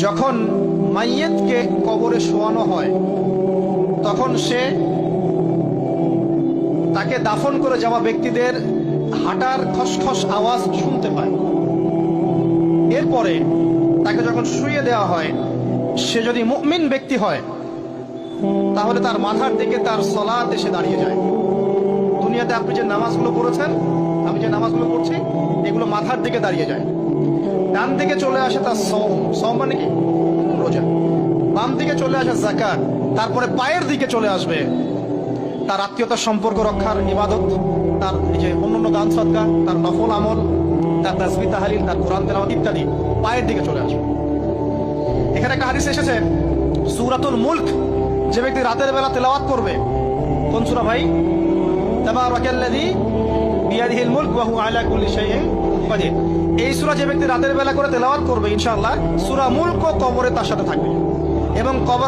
যখন মাইয়েতকে কবরে শোয়ানো হয় তখন সে তাকে দাফন করে যাওয়া ব্যক্তিদের হাঁটার খসখস আওয়াজ শুনতে পায়। এরপরে তাকে যখন শুইয়ে দেওয়া হয়, সে যদি মুমিন ব্যক্তি হয় তাহলে তার মাথার দিকে তার সালাত এসে দাঁড়িয়ে যায়। দুনিয়াতে আপনি যে নামাজগুলো পড়েছেন, আমি যে নামাজগুলো পড়ছি, এগুলো মাথার দিকে দাঁড়িয়ে যায়। ডান দিকে চলে আসে তার সওম মানে কি? রোজা। বাম দিকে চলে আসে যাকাত। তারপরে পায়ের দিকে চলে আসবে তার আত্মীয়তার সম্পর্ক রক্ষার ইবাদত, তার এই যে অন্যান্য দান সদকা, তার নফল আমল, তার তাসবিহ তাহলিল, তার কোরআন তেলাওয়াত ইত্যাদি পায়ের দিকে চলে আসবে। এখানে একটা হাদিস এসেছে, সূরাতুল মুলক যে ব্যক্তি রাতের বেলা তেলাওয়াত করবে, কোন সূরা ভাই? তাবারাকাল্লাযী বিয়াদিহিল মুলক ওয়া হুয়া আলা কুল্লি শাইইন কাদির। এই সূরা যে ব্যক্তি রাতের বেলা করে তেলাওয়াত করবে, ইনশাআল্লাহ সূরা মুলক কবরে তার সাথে থাকবে এবং কবর